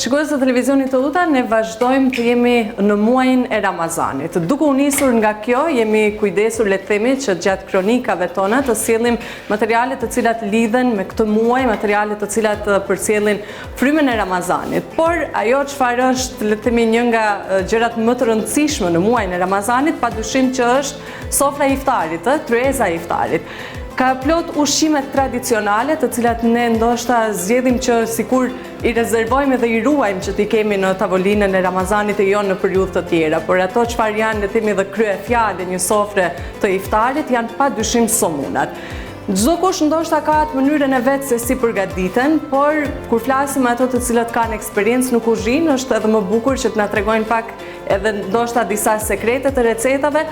Shikues të televizionit të Uta, ne vazhdojmë të jemi në muajin e Ramazanit. Duke u nisur nga kjo, jemi kujdesur le të themi që gjatë kronikave tona të sjellim materiale të cilat lidhen me këtë muaj, materiale të cilat përcjellin frymën e Ramazanit. Por ajo çfarë është le të themi një nga gjërat më të rëndësishme në muajin e Ramazanit, padyshim që është sofra e iftarit, tryeza e iftarit. Ka plot ushqime tradicionale të cilat ne ndoshta zgjedhim që sikur i rezervojmë dhe i ruajmë që t'i kemi në tavolinën e Ramazanit e jo në periudhë të tjera, por ato çfarë janë le të themi dhe kryefjale një sofre të iftarit janë padyshim somunat. Çdo kush ndoshta ka atë mënyrën e vet se si përgatiten, por kur flasim ato të cilët kanë eksperiencë në kuzhinë, është edhe më bukur që të na tregojnë pak edhe ndoshta disa sekrete të recetave.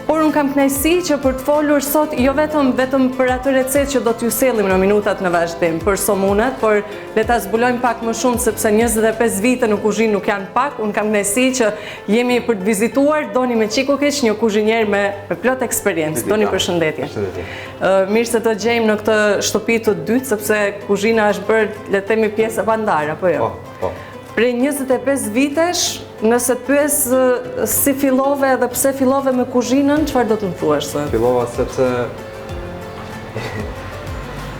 Por unë kam kënaqësi që për të folur sot jo vetëm për atë recetë që do t'ju sellim në minutat në vazhdim për somunat, por le ta zbulojmë pak më shumë sepse 25 vite në kuzhinë nuk janë pak. Unë kam kënaqësi që jemi për të vizituar Doni Meçiković, një kuzhinier me plot eksperiencë. Doni, përshëndetje. Mirë se të gjejmë në këtë shtëpi të dytë sepse kuzhina është bërë le të themi pjesë e pandar apo jo? Po. Prej 25 vitesh, nëse të pyes si fillove dhe pse fillove me kuzhinën, çfarë do të më thuash? Fillova sepse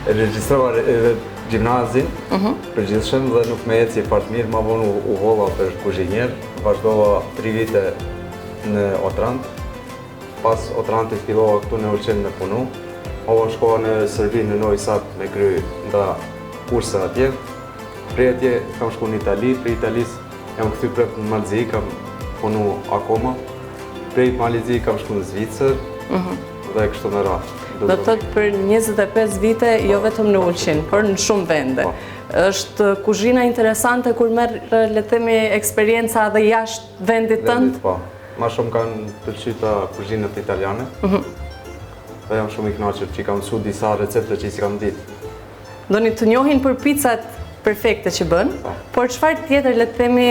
regjistrova gjimnazin përgjithshëm dhe nuk më eci fort mirë, ma vonë u holla për kuzhinier, vazhdova 3 vite në Otrant. Pas Otrantit fillova këtu në Ulqen me punu. Shkova në Serbi në Novi Sad me kry nga kurse atje. Prej atje kam shku në Itali, prej Italis jam këthy prep në Malzi, kam punu akoma. Prej Malzi kam shku në Zvicër dhe kështu në ratë. Do të thotë për 25 vite jo vetëm në Ulqin, por në shumë vende. Është kuzhina interesante kur merr le të themi eksperjenca edhe jashtë vendit tënd? Po. Ma shumë kanë pëlqyer kuzhinat italiane. Dhe jam shumë i kënaqur që kam mësuar disa recepte që si kam ditë. Doni të njohin për picat perfekte që bën, por çfarë tjetër le të themi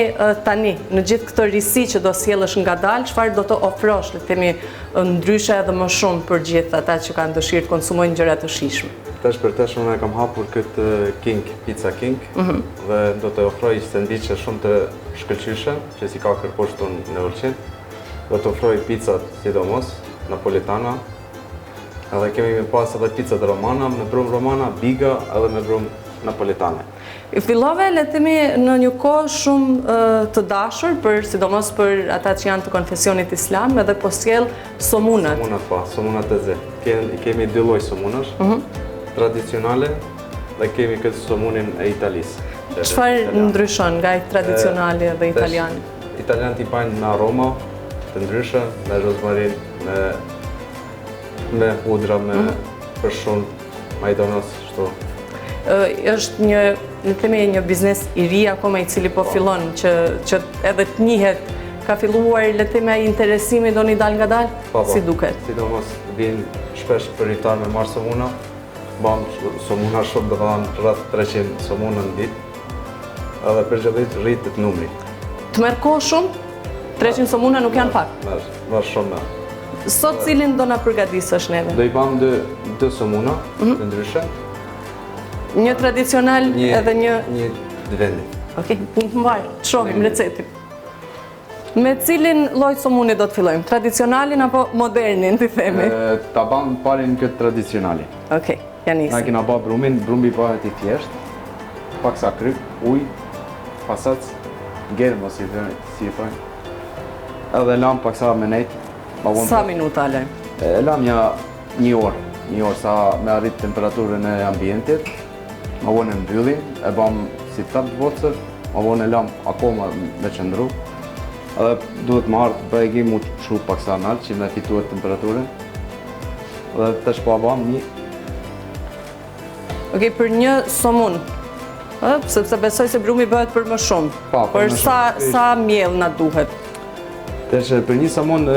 tani, në gjithë këtë risi që do sjellësh ngadalë, çfarë do të ofrosh le të themi ndryshe edhe më shumë për gjithë ata që kanë dëshirë të konsumojnë gjëra të shijshme? Tash për tash unë kam hapur këtë Pizza King dhe do të ofroj sandviçe shumë të shkëlqyeshme, që si ka kërkosh tonë në Ulqin. Do të ofroj picat sidomos napoletana. Edhe kemi pas edhe picat romana, me brum romana, biga edhe me brum napoletane. Fillove le të themi në një kohë shumë të dashur, sidomos për ata që janë të konfesionit islam, edhe po sjell somunat. Somunat po, somunat e ze. Kemi dy lloj somunash, tradicionale dhe kemi këtë somunin e Italisë. Çfarë ndryshon nga tradicionali dhe italiani? Italianët i bajnë në aroma të ndryshme, me rozmarin, me hudra, me përshun, majdanos, shto. Është një, le të themi, një biznes i ri akoma i cili po fillon që edhe të njihet, ka filluar le të themi ai interesimi do një dal nga dal? Si duket? Sidomos vinë shpesh për iftar me marrë somuna, bam somuna shumë, do të thonë rreth 300 somuna në ditë, edhe përgjithsisht rritet numri. Të merr kohë shumë? 300 somuna nuk janë pak? Merr shumë. Sot cilin do na përgatisësh neve? Do i bam dy somuna të ndryshme. Një tradicional edhe një... Një vendi. Okej, punë të mbarë, të shohim recetin. Me cilin lloj somuni do të fillojmë? Tradicionalin apo modernin, të themi? Ta bam parin këtë tradicionali. Okej, ja nisim. Na kena ba brumin, brumi bëhet i thjesht, pak sa kryp, ujë, pasac, germë si i thojnë. Edhe lam pak sa me nejt. Sa minuta lejmë? Lam një orë sa me arrit temperaturën e ambientit. Ma vonë e mbyllin, e bam si tap të vocër, ma vonë e lam akoma me qëndru. Edhe duhet më ardhë bëjgi mu shu pak sa nalë që me fituar temperaturën. Edhe të shpa bam një. Okej, për një somun, sepse besoj se brumi bëhet për më shumë. Por sa miell na duhet? Për një somun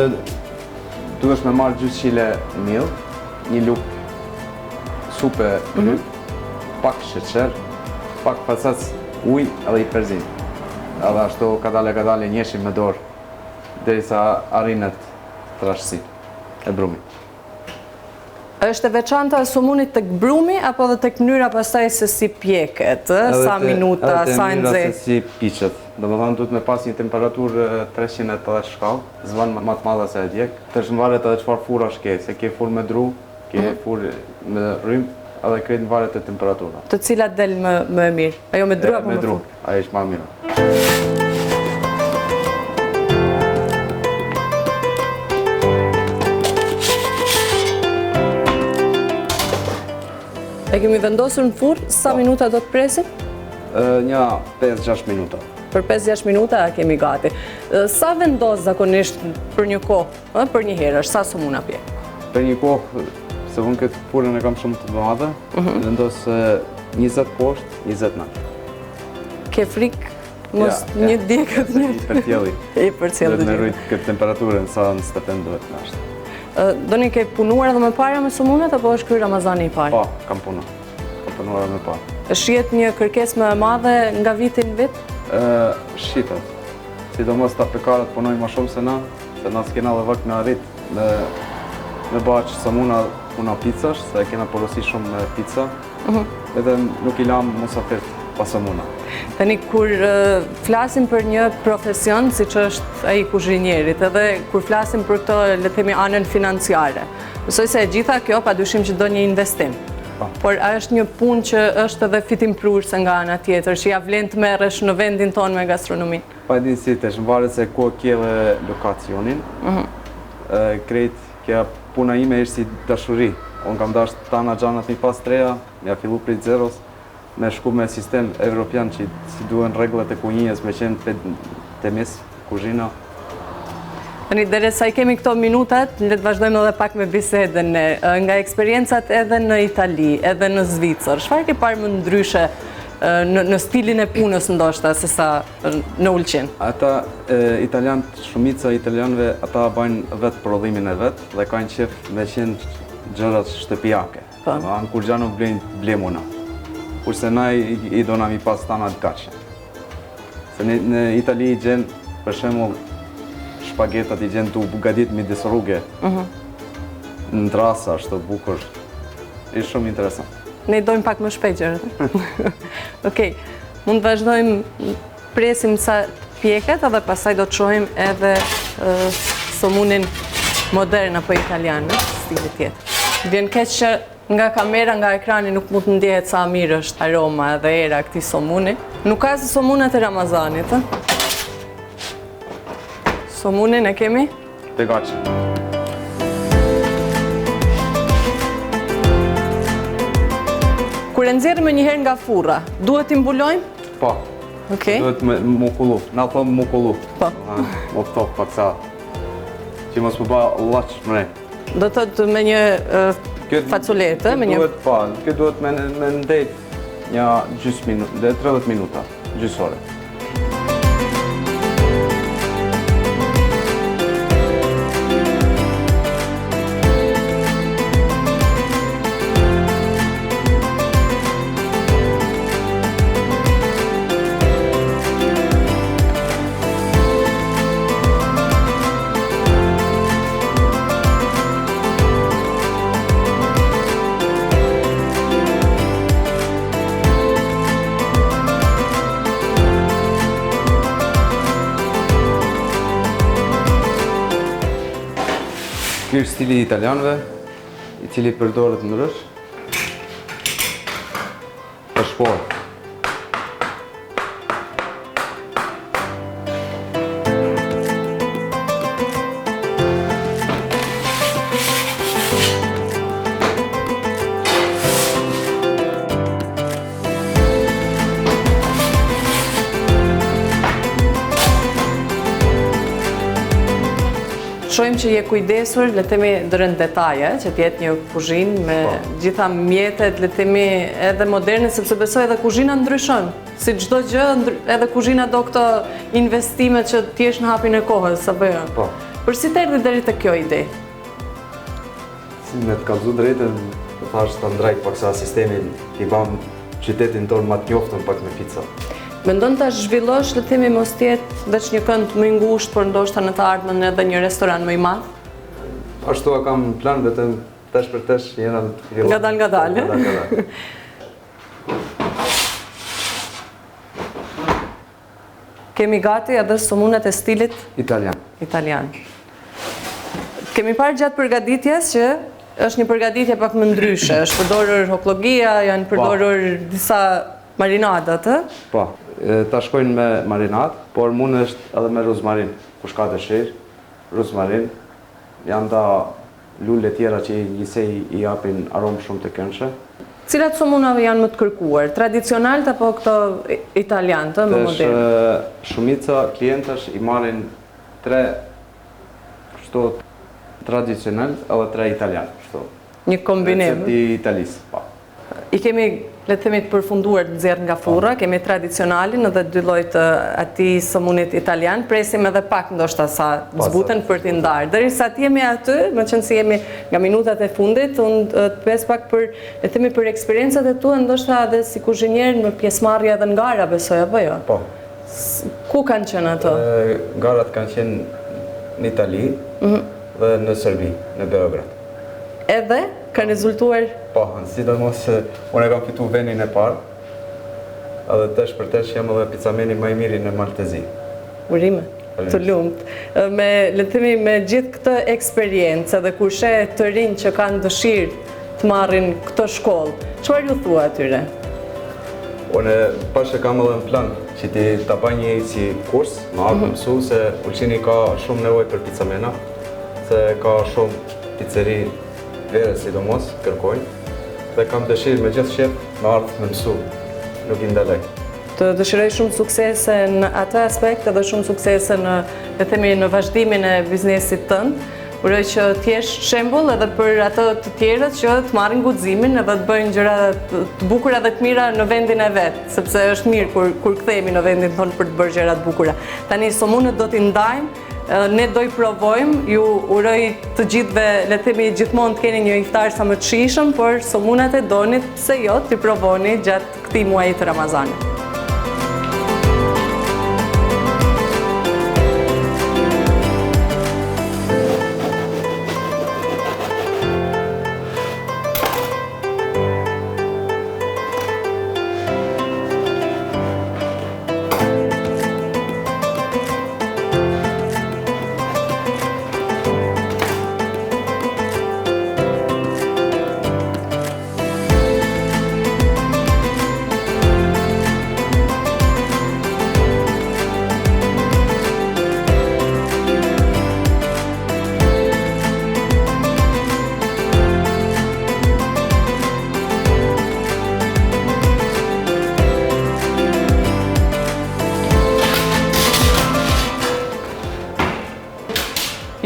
duhesh me marrë gjysmë kile miell, një luk supe kryp, pak sheqer, pak pasac, ujë edhe i perzin. Edhe ashtu kadale njeshim me dorë derisa arrinet trashësi e brumit. Është e veçanta e somunit tek brumi apo edhe tek mënyra pastaj se si pjeket, sa minuta, sa mënyra nxehtë? se si piqet. Domethënë duhet me pas një temperaturë 380 shkallë, zvan më të madhe se e djeg. Tash varet edhe çfarë furash ke, se ke furë me dru, ke furë me rrym, edhe krejt varet e temperatura. Të cilat del më e mirë? Ajo me dru apo me dru? furë? Ajo është më e mirë. E kemi vendosur në furrë, sa minuta do të presim? Një 5-6 minuta. Për 5-6 minuta kemi gati. Sa vendos zakonisht për një kohë, për një herë, sa somuna pje? Për një kohë, se unë këtë furën e kam shumë të madhe, vendos 20 poshtë, 20 natë. Ke frikë? Mos një dje këtë një? I për tjelli. I për tjelli. Dhe me rujtë këtë temperaturën sa në stepen duhet në ashtë. Doni ke punuar edhe më parë me somunat, apo është ky Ramazani i parë? Po, kam punuar. Kam punuar me parë. Shihet një kërkesë më e madhe nga viti në vit? Shitet. Sidomos ta pekarët punojnë më shumë se na s'kena dhe vakt me arrit me baqë somuna puna pizzash, se kena porosi shumë me pizza, edhe nuk i lam musafirt pa somuna. Tani kur flasim për një profesion siç është ai kuzhinierit, edhe kur flasim për këto, le të themi, anën financiare. Besoj se e gjitha kjo padyshim që do një investim. Por a është një punë që është edhe fitimprurse nga ana tjetër, që ja vlen të merresh në vendin tonë me gastronomin? Pa din si tesh, varet se ku ke dhe lokacionin. Krejt kjo puna ime është si dashuri. Unë kam dash tana xhanat mi pas treja, ja fillu prej zeros, me shku me sistem evropian që si duhen rregullat e kunjinjes me qenë te mes kuzhina. Tani derisa i kemi këto minutat, le të vazhdojmë edhe pak me bisedën. Nga eksperiencat edhe në Itali, edhe në Zvicër, çfarë ke parë më ndryshe në stilin e punës ndoshta se sa në Ulqin? Ata italianët, shumica e italianëve, ata bajnë vetë prodhimin e vet dhe kanë qef me qenë gjërat shtëpiake. Anë kur gja nuk blemuna. Kurse na i dona mi pas tana të kaqe. Se në Itali i gjenë, për shembull, shpagetat i gjenë të bugadit midis rruge, në trasa, është të bukur. Ishtë shumë interesant. Ne i dojmë pak më shpejt gjërët. Okej, mund të vazhdojmë, presim sa pjeket, edhe pasaj do të shohim edhe somunin modern apo italian, në stilit tjetër. Vjen keq që nga kamera, nga ekrani nuk mund të ndjehet sa mirë është aroma edhe era këtij somuni. Nuk ka si somunat e Ramazanit, Somunin e kemi? Te gaci. Kur e nxjerrim njëherë nga furra, duhet t'i mbulojmë? Po. Okej. Duhet mu kullu. Na thonë mu kullu. Po. Mu këto pak sa. Që mos më ba laç mre. Do të thotë me një faculetë, me një... Kjo duhet me ndejt një gjys minuta, dhe 30 minuta, gjysore. Ky është stili italianëve, i cili përdoret ndrysh për shporë. Shohim që je kujdesur, le të themi dërën detaje, që t'jetë një kuzhinë me gjitha mjetet, le të themi edhe moderne, sepse besoj edhe kuzhina ndryshon. Si çdo gjë, edhe kuzhina do këto investimet që t'jesh në hapin e kohës, apo jo? Po. Për si t'erdhi deri te kjo ide? Si me të kallëzu drejtën, të thash të ndrejt pak sa sistemin t'i bam qytetin tonë ma t'njoftën pak me pizza. Mendon ta zhvillosh, le të themi, mos tjetë veç një kënd më i ngushtë, por ndoshta në të ardhmen edhe një restoran më i madh? Ashtu kam plan vetëm tash për tash jena fillon. Ngadal. Kemi gati edhe somunat e stilit italian. Kemi parë gjatë përgatitjes që është një përgatitje pak më ndryshe, është përdorur hokllogia, janë përdorur disa marinadat, Po, ta shkojnë me marinat, por mund është edhe me rozmarin, kush ka dëshirë, rozmarin, janë da lule tjera që njësej i japin aromë shumë të këndshme. Cilat somunave janë më të kërkuar, tradicionalt apo këto italianë, më moderne? Shumica klientësh i marrin 3 kështu tradicional edhe 3 italian, kështu. Një kombinim. Recept i Italisë, po. I kemi, le të themi, të përfunduar të nxjerrë nga furra, kemi tradicionalin edhe 2 lloj të atij somunit italian, presim edhe pak ndoshta sa zbuten për t'i ndarë. Derisa të jemi aty, meqense jemi nga minutat e fundit, unë të pyes pak për, le të themi, për eksperiencat e tua, ndoshta edhe si kuzhinier në pjesëmarrje edhe në gara, besoj apo jo? Po. Ku kanë qenë ato? Garat kanë qenë në Itali dhe në Serbi, në Beograd. Edhe kanë rezultuar? Po, sidomos unë e kam fitu vendin e parë, edhe tesh për tesh jam edhe pizzameni më i miri në Maltezi. Urime, të lumt. Le të themi, me gjithë këtë eksperiencë dhe kur sheh të rinj që kanë dëshirë të marrin këtë shkollë, çfarë ju thua atyre? Unë pas e kam edhe në plan që ta bëj një si kurs, më ardhë mësu se Ulqini ka shumë nevojë për pizzamena, se ka shumë pizzeri vere sidomos, kërkojnë, dhe kam dëshirë me gjithë shqip me ardhë me mësu, nuk i ndalej. Të dëshiroj shumë suksese në atë aspekt edhe shumë suksese në, le të themi, në vazhdimin e biznesit tënd. Uroj që t'jesh shembull edhe për ato të tjerët që të marrin guximin edhe të bëjnë gjëra të bukura dhe të mira në vendin e vet, sepse është mirë kur kthehemi në vendin tonë për të bërë gjëra të bukura. Tani somunët do t'i ndajmë. Ne do i provojmë, ju uroj të gjithëve, le të themi, gjithmonë të keni një iftar sa më të shijshëm, por somunat e donit, pse jo, t'i provoni gjatë këtij muaji të Ramazanit.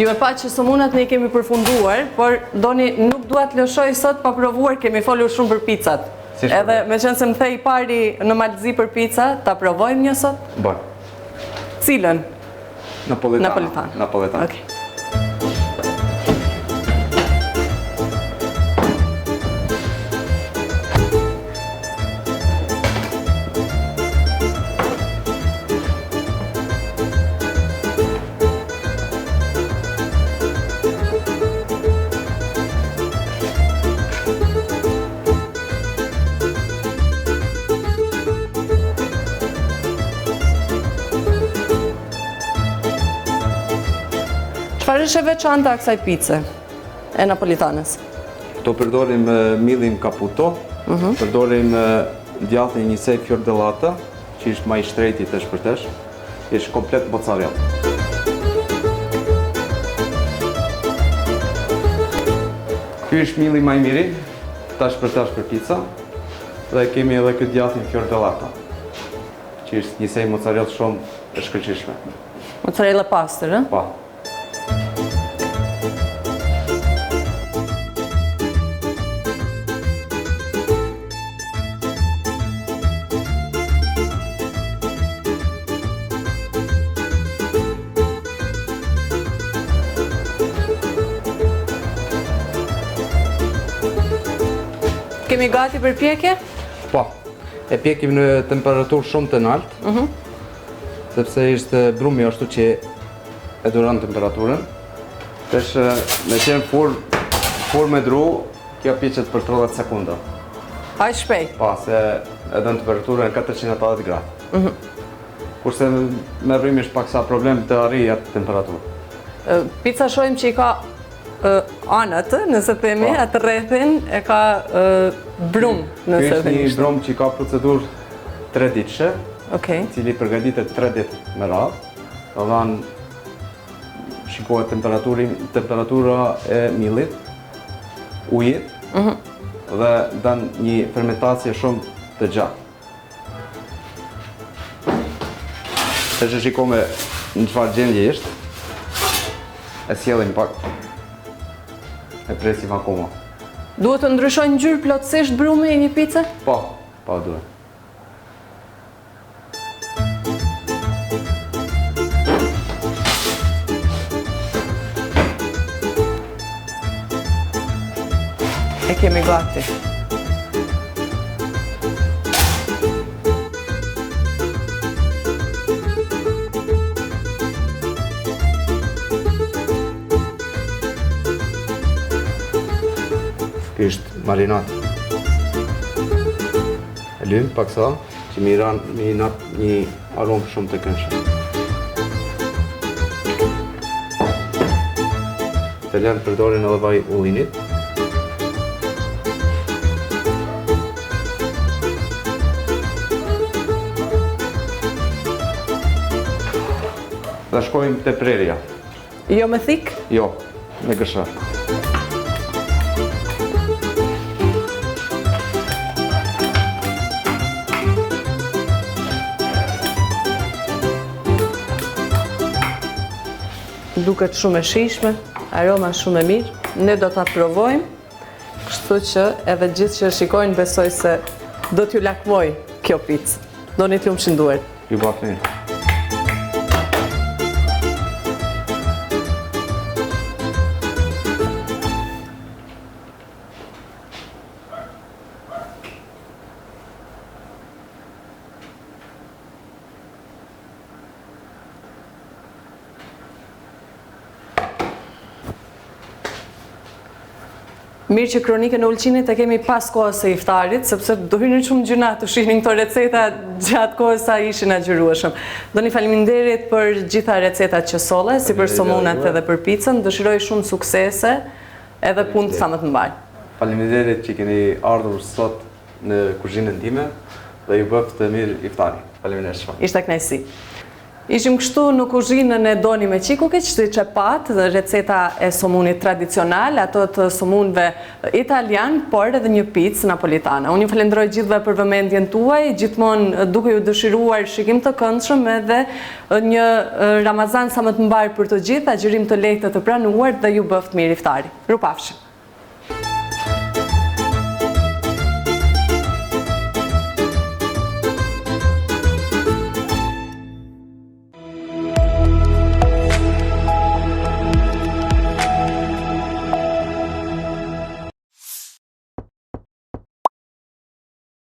Ju e pa që somunat ne i kemi përfunduar, por nuk dua të lëshoj sot pa provuar, kemi folur shumë për pizzat. Edhe me qenë se më thej pari në Maltezi për pizza, ta provojmë një sot? Bërë. Cilën? Napolitan. Okej. Çfarë është e veçanta kësaj pice e napolitanës? Këto përdorim millin Caputo, përdorim djathën njësej fiordellata, që ishtë ma i shtrejti tesh për tesh, ishtë komplet mozzarella. Ky është milli ma i miri, tash për pizza, dhe kemi edhe këtë djathin fiordellata, që ishtë njësej mozzarella shumë e shkëlqishme. Mozzarella pastër, e? Pa. Kemi gati për pjekje? Po, e pjekim në temperaturë shumë të lartë, sepse ishte brumi ashtu që e duron temperaturën. Tash me qenë furr Kur me dru, kjo piqet për 30 sekunda. Aq shpejt. Pa, se edhe në temperaturën 480 gradë. Kurse me vrimi është pak sa problem të arrijë atë temperaturë. Pica shohim që i ka anët, nëse themi, atë rrethin e ka brum, nëse themi. Ky është një brum që ka procedurë 3 ditëshe, Okej. cili përgatitet 3 ditë me radhë. Do dhanë shikohet temperatura e millit, ujit, dhe danë një fermentacije shumë të gjatë. E që shikome në çfarë gjendje ishtë, e sjellim pak, e presim akoma. Duhet të ndryshojnë ngjyrë plotësisht brumi i një pice? Po, duhet. E kemi gati. Ky është marinat. E lym paksa që mi nat një aromë shumë të këndshme. Të lënë përdorin edhe vaj ullinit. Dhe shkojmë te prerja. Jo me thik? Jo, me gëshar. Duket shumë e shijshme, aroma shumë e mirë. Ne do ta provojmë, kështu që edhe gjithë që shikojnë besoj se do t'ju lakmoj kjo picë. Doni t'ju më shënduar. Ju bëf mirë. Mirë që kronikën e Ulqinit e kemi pas kohës së iftarit, sepse do hynin shumë gjëna të shihnin këto receta gjatë kohës sa ishin agjërueshëm. Doni faleminderit për gjitha recetat që solle, si për somunat edhe për picën. Dëshiroj shumë suksese edhe punë sa më të mbar. Faleminderit që keni ardhur sot në kuzhinën time dhe ju bëft të mirë iftari. Faleminderit shumë. Ishte kënaqësi. Ishim kështu në kuzhinën e Doni me Qikukiq, siç e pat, receta e somunit tradicional, ato të somunëve italian, por edhe një picë napolitane. Unë ju falenderoj gjithëve për vëmendjen tuaj, gjithmonë duke ju dëshiruar shikim të këndshëm edhe një Ramazan sa më të mbar për të gjithë, agjërim të lehtë të pranuar dhe ju bëft mirë iftari. Rupafshim.